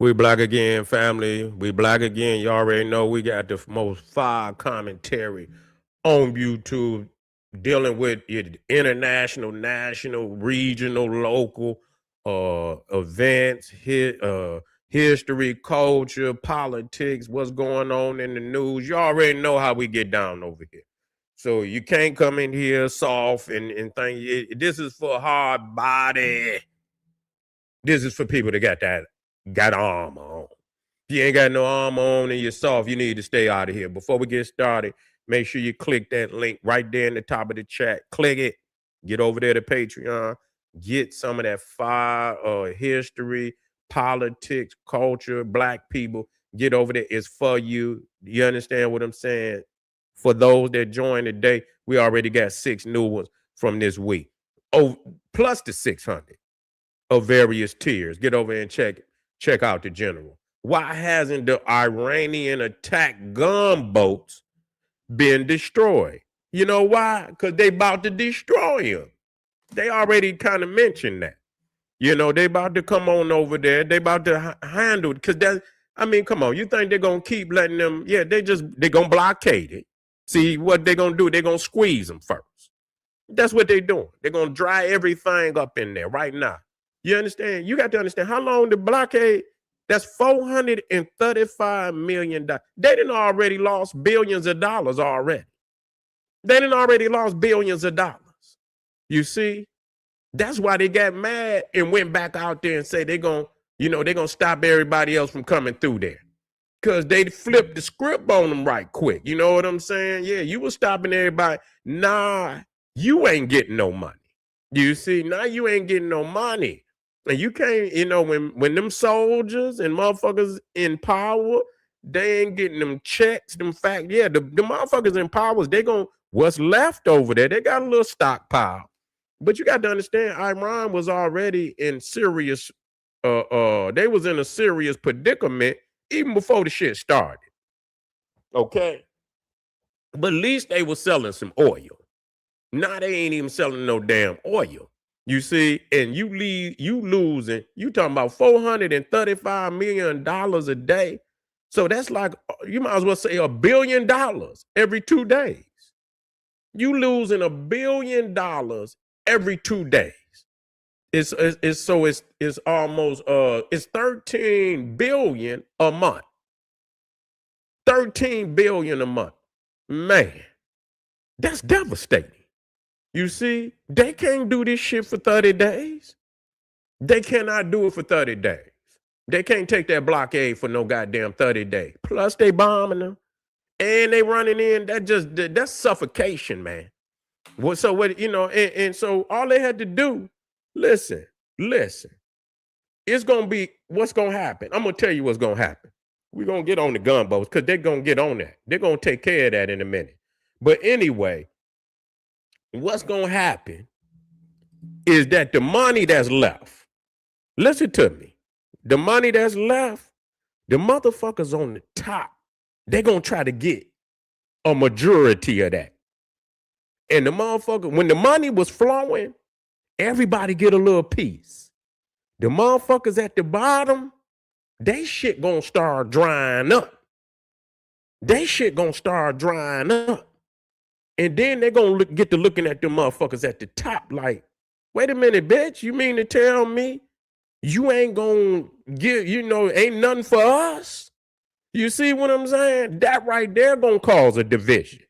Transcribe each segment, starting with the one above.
We black again, family. We black again. You already know we got the most fire commentary on YouTube dealing with it, international, national, regional, local events, history, culture, politics, what's going on in the news. You already know how we get down over here. So you can't come in here soft and think this is for hard body. This is for people that got armor on. If you ain't got no armor on and you're soft, you need to stay out of here. Before we get started, make sure you click that link right there in the top of the chat. Click it. Get over there to Patreon. Get some of that fire history, politics, culture, black people. Get over there. It's for you. You understand what I'm saying? For those that join today, we already got 6 new ones from this week. Oh, plus the 600 of various tiers. Get over and check out the general. Why hasn't the Iranian attack gunboats been destroyed? You know why? Because they about to destroy them. They already kind of mentioned that. You know, they about to come on over there. They about to handle it. Because come on. You think they're going to keep letting them? Yeah, they're going to blockade it. See, what they're going to do, they're going to squeeze them first. That's what they're doing. They're going to dry everything up in there right now. You understand? You got to understand how long the blockade, that's $435 million. They done already lost billions of dollars already. They done already lost billions of dollars. You see? That's why they got mad and went back out there and say they're going to stop everybody else from coming through there. Because they flipped the script on them right quick. You know what I'm saying? Yeah, you were stopping everybody. Nah, you ain't getting no money. You see? Now you ain't getting no money. And you can't, when them soldiers and motherfuckers in power, they ain't getting them checks, them facts. Yeah, the motherfuckers in power, what's left over there, they got a little stockpile. But you got to understand, Iran was already in serious, they was in a serious predicament even before the shit started. Okay? But at least they were selling some oil. Now they ain't even selling no damn oil. You see, and you losing, you talking about $435 million a day. So that's like, you might as well say $1 billion every 2 days. You losing $1 billion every 2 days. It's almost it's 13 billion a month. 13 billion a month. Man, that's devastating. You see, they can't do this shit for 30 days. They cannot do it for 30 days. They can't take that blockade for no goddamn 30 days. Plus, they bombing them. And they running in. That's suffocation, man. So all they had to do, listen. It's going to be, what's going to happen? I'm going to tell you what's going to happen. We're going to get on the gunboats because they're going to get on that. They're going to take care of that in a minute. But anyway, what's going to happen is that the money that's left, listen to me, the money that's left, the motherfuckers on the top, they're going to try to get a majority of that. And the motherfucker, when the money was flowing, everybody get a little piece. The motherfuckers at the bottom, they shit going to start drying up. They shit going to start drying up. And then they're going to get to looking at the motherfuckers at the top like, wait a minute, bitch, you mean to tell me you ain't going to give, ain't nothing for us? You see what I'm saying? That right there going to cause a division.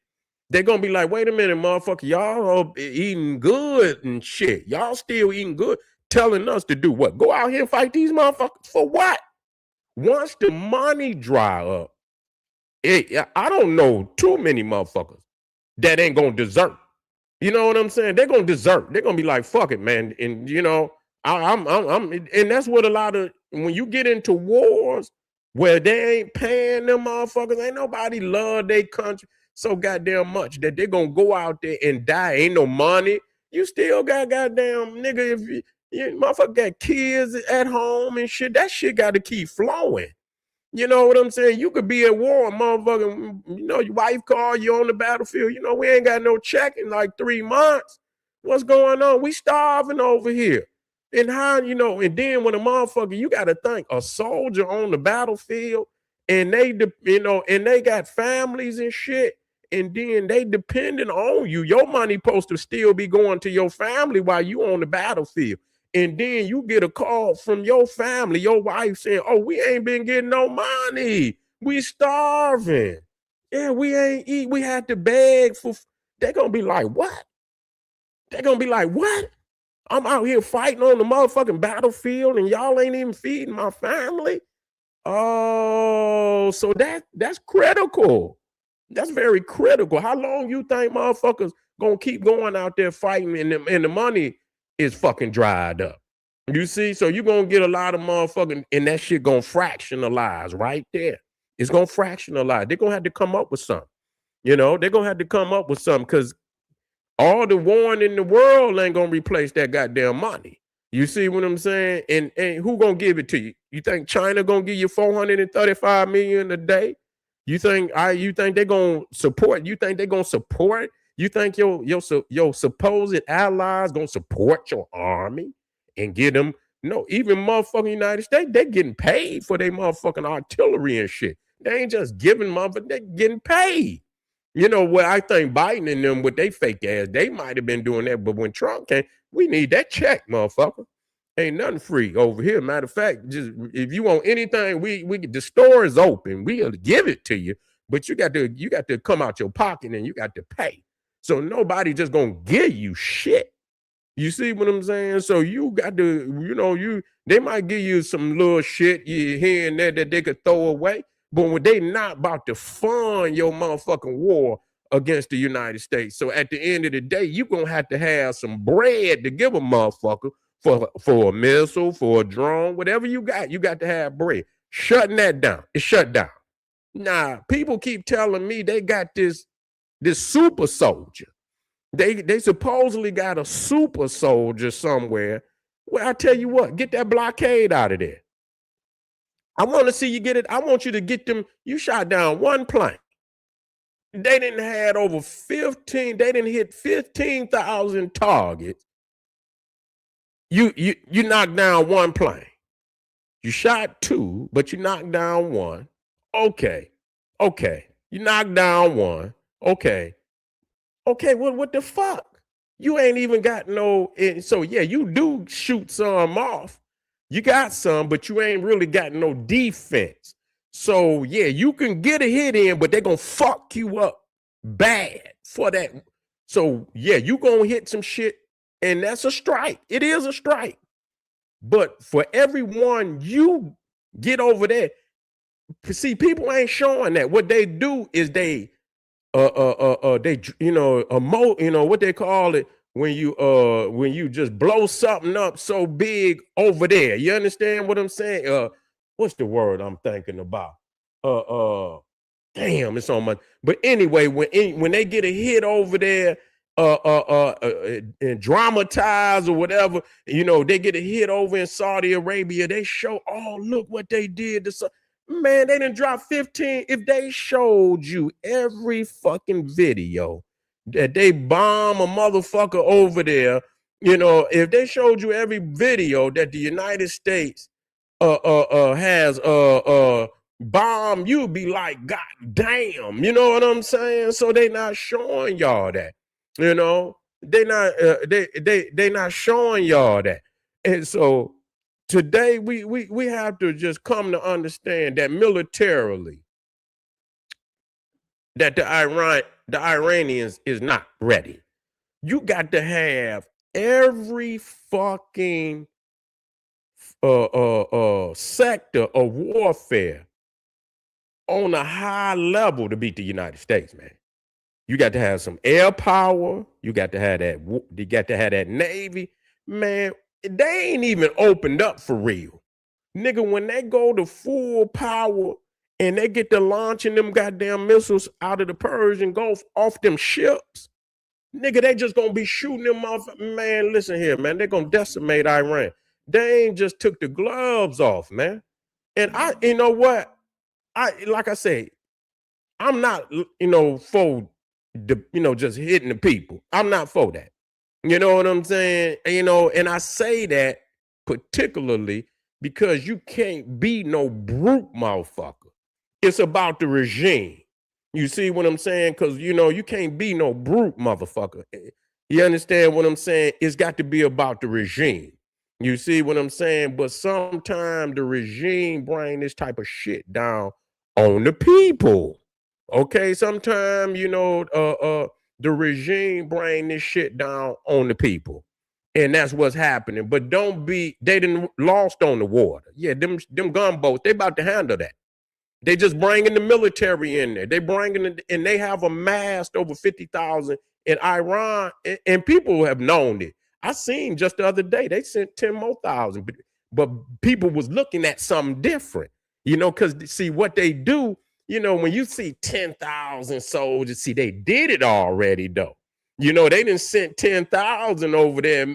They're going to be like, wait a minute, motherfucker, y'all are eating good and shit. Y'all still eating good, telling us to do what? Go out here and fight these motherfuckers for what? Once the money dry up, I don't know too many motherfuckers that ain't going to desert. You know what I'm saying? They're going to desert. They're going to be like, fuck it, man. And, and that's what a lot of, when you get into wars where they ain't paying them motherfuckers, ain't nobody love their country so goddamn much that they're going to go out there and die. Ain't no money. You still got goddamn, nigga, if you motherfucker got kids at home and shit, that shit got to keep flowing. You know what I'm saying? You could be at war, motherfucker. Your wife called you on the battlefield. We ain't got no check in like 3 months. What's going on? We starving over here. And how, and then when a motherfucker, you got to think a soldier on the battlefield and and they got families and shit, and then they depending on you. Your money supposed to still be going to your family while you on the battlefield. And then you get a call from your family, your wife saying, "Oh, we ain't been getting no money. We starving. Yeah, we ain't eat. We had to beg for." They're gonna be like, "What?" They're gonna be like, "What? I'm out here fighting on the motherfucking battlefield and y'all ain't even feeding my family." Oh, so that's critical. That's very critical. How long you think motherfuckers gonna keep going out there fighting and the money is fucking dried up? You see, so you're gonna get a lot of motherfucking, and that shit gonna fractionalize right there. It's gonna fractionalize. They're gonna have to come up with something. They're gonna have to come up with something because all the warring in the world ain't gonna replace that goddamn money. You see what I'm saying? And who gonna give it to you? You think China gonna give you 435 million a day? You think they're gonna support? You think they're gonna support? You think your supposed allies gonna support your army and get them? No, even motherfucking United States, they getting paid for their motherfucking artillery and shit. They ain't just giving motherfuckers, they getting paid. What I think Biden and them with they fake ass, they might have been doing that, but when Trump came, we need that check, motherfucker. Ain't nothing free over here. Matter of fact, just if you want anything, we the store is open. We'll give it to you, but you got to come out your pocket and you got to pay. So nobody just gonna give you shit. You see what I'm saying? So you got to, they might give you some little shit here and there that they could throw away, but when they not about to fund your motherfucking war against the United States. So at the end of the day, you're gonna have to have some bread to give a motherfucker for a missile, for a drone, whatever you got to have bread. Shutting that down. It's shut down. Nah, people keep telling me they got this super soldier. They supposedly got a super soldier somewhere. Well, I tell you what, get that blockade out of there. I want to see you get it. I want you to get them. You shot down one plane. They didn't had over 15. They didn't hit 15,000 targets. You knocked down one plane. You shot two, but you knocked down one. Okay. You knocked down one. Okay, what the fuck? You ain't even got no. So yeah, you do shoot some off. You got some, but you ain't really got no defense. So yeah, you can get a hit in, but they're gonna fuck you up bad for that. So yeah, you gonna hit some shit, and that's a strike. It is a strike. But for everyone you get over there, see, people ain't showing that. What they do is they what they call it when you just blow something up so big over there. You understand what I'm saying? What's the word I'm thinking about? Damn, it's on my. But anyway, when they get a hit over there, and dramatize or whatever, they get a hit over in Saudi Arabia. They show, oh, look what they did to. Man, they didn't drop 15. If they showed you every fucking video that they bomb a motherfucker over there, if they showed you every video that the United States has bomb, you'd be like, God damn, you know what I'm saying? So they not showing y'all that, they not showing y'all that. And so today we have to just come to understand that militarily that the Iranians is not ready. You got to have every fucking sector of warfare on a high level to beat the United States, man. You got to have some air power. You got to have that. You got to have that Navy, man. They ain't even opened up for real, nigga. When they go to full power and they get to launching them goddamn missiles out of the Persian Gulf off them ships, nigga, they just gonna be shooting them off. Man, listen here, man. They're gonna decimate Iran. They ain't just took the gloves off, man. And you know what? Like I say, I'm not, for just hitting the people. I'm not for that. You know what I'm saying? And I say that particularly because you can't be no brute motherfucker. It's about the regime. You see what I'm saying? Because, you can't be no brute motherfucker. You understand what I'm saying? It's got to be about the regime. You see what I'm saying? But sometimes the regime bring this type of shit down on the people. Okay, sometimes, the regime bring this shit down on the people. And that's what's happening. But they didn't lost on the water. Yeah, them gunboats, they about to handle that. They just bringing the military in there. They bringing it, and they have amassed over 50,000 in Iran, and people have known it. I seen just the other day they sent 10 more thousand, but people was looking at something different, because see what they do. When you see 10,000 soldiers, see they did it already though. They didn't send 10,000 over there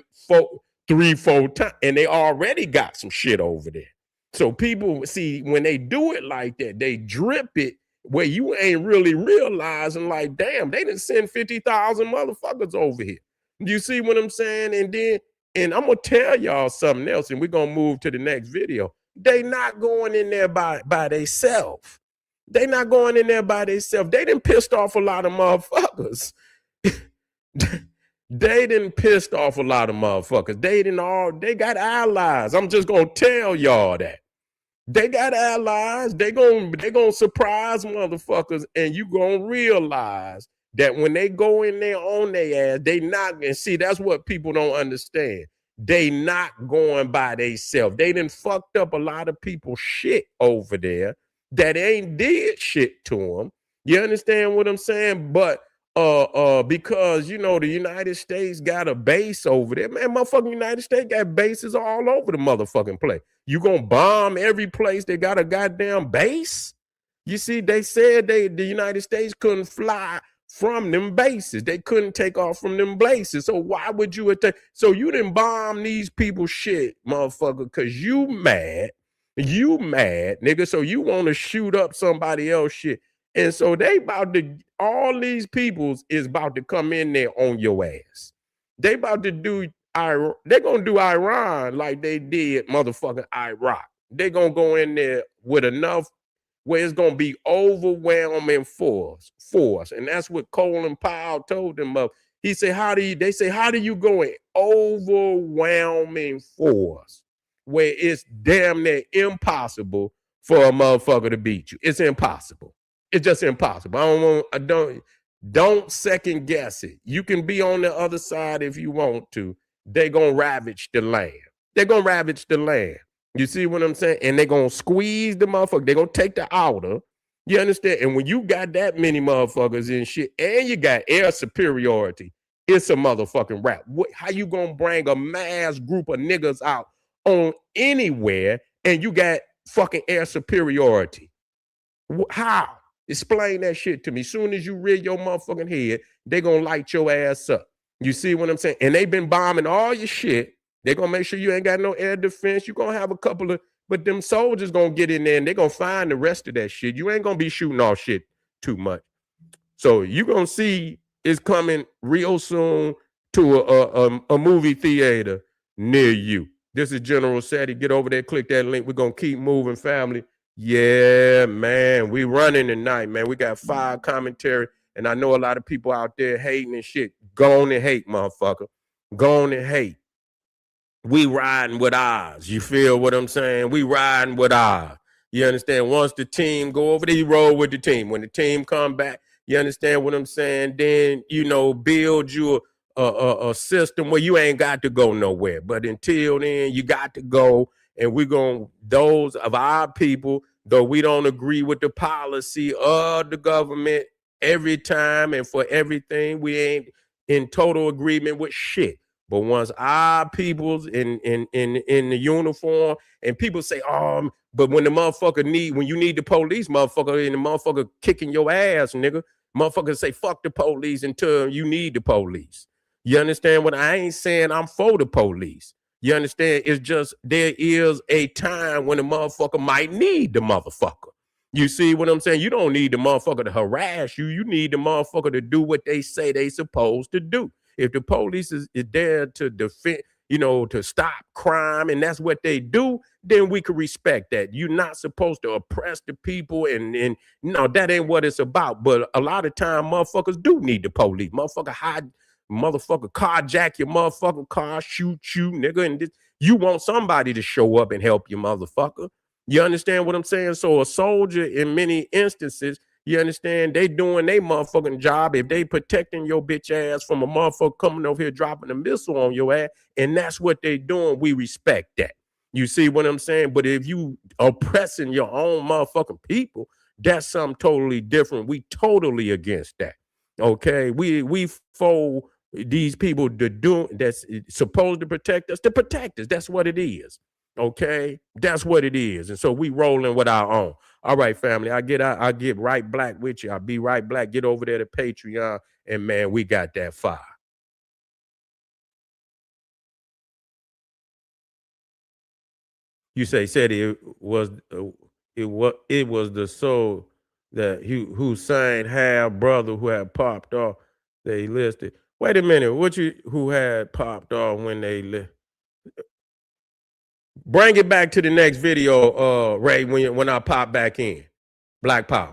3-4 times, and they already got some shit over there. So people see when they do it like that, they drip it where you ain't really realizing, like, damn, they didn't send 50,000 motherfuckers over here. You see what I'm saying? And I'm gonna tell y'all something else, and we're gonna move to the next video. They not going in there by themselves. They not going in there by themselves. They done pissed off a lot of motherfuckers. They done pissed off a lot of motherfuckers. They got allies. I'm just gonna tell y'all that. They got allies. They gonna surprise motherfuckers, and you gonna realize that when they go in there on their ass, they not. And see, that's what people don't understand. They not going by themselves. They done fucked up a lot of people's shit over there that ain't did shit to them. You understand what I'm saying? But because the United States got a base over there, man. Motherfucking United States got bases all over the motherfucking place. You gonna bomb every place they got a goddamn base? You see, they said the United States couldn't fly from them bases. They couldn't take off from them bases. So why would you attack? So you didn't bomb these people shit, motherfucker, because you mad, nigga. So you want to shoot up somebody else shit. And so all these peoples is about to come in there on your ass. They about to do, they're going to do Iran like they did motherfucking Iraq. They're going to go in there with enough where it's going to be overwhelming force. And that's what Colin Powell told them of. He said, how do you go in overwhelming force where it's damn near impossible for a motherfucker to beat you? It's impossible. It's just impossible. Don't second guess it. You can be on the other side if you want to. They're going to ravage the land. You see what I'm saying? And they're going to squeeze the motherfucker. They're going to take the outer. You understand? And when you got that many motherfuckers and shit, and you got air superiority, it's a motherfucking rap. How you going to bring a mass group of niggas out on anywhere and you got fucking air superiority? How? Explain that shit to me. Soon as you rear your motherfucking head, they gonna light your ass up. You see what I'm saying? And they been bombing all your shit. They gonna make sure you ain't got no air defense. You gonna have a couple of, but them soldiers gonna get in there and they gonna find the rest of that shit. You ain't gonna be shooting off shit too much. So you gonna see it's coming real soon to a movie theater near you. This is generalseti. Get over there, click that link. We're gonna keep moving, family. Yeah, man, we running tonight, man. We got 5 commentary, and I know a lot of people out there hating and shit. Go on and hate, motherfucker. Go on and hate. We riding with ours. You feel what I'm saying? We riding with ours. You understand? Once the team go over there, you roll with the team. When the team come back, you understand what I'm saying? Then, build you a system where you ain't got to go nowhere. But until then, you got to go. And we're going, those of our people, though we don't agree with the policy of the government every time and for everything, we ain't in total agreement with shit. But once our people's in the uniform, and people say, but when you need the police, motherfucker, and the motherfucker kicking your ass, nigga, motherfuckers say, fuck the police until you need the police. You understand what I ain't saying? I'm for the police. You understand? It's just there is a time when the motherfucker might need the motherfucker. You see what I'm saying? You don't need the motherfucker to harass you. You need the motherfucker to do what they say they supposed to do. If the police is there to defend, to stop crime, and that's what they do, then we can respect that. You're not supposed to oppress the people, and no, that ain't what it's about. But a lot of time, motherfuckers do need the police. Motherfucker carjack your motherfucking car, shoot you, nigga, and you want somebody to show up and help you, motherfucker. You understand what I'm saying? So a soldier, in many instances, you understand, they doing their motherfucking job. If they protecting your bitch ass from a motherfucker coming over here dropping a missile on your ass, and that's what they doing, we respect that. You see what I'm saying? But if you oppressing your own motherfucking people, that's something totally different. We totally against that. Okay, we fold these people to do that's supposed to protect us. That's what it is. Okay, that's what it is. And so we rolling with our own. All right, family. I get right black with you. I'll be right black. Get over there to Patreon, and man, we got that fire. You said it was the soul that Hussein had brother who had popped off. They listed. Wait a minute, who had popped off when they bring it back to the next video, Ray, when I pop back in. Black Power.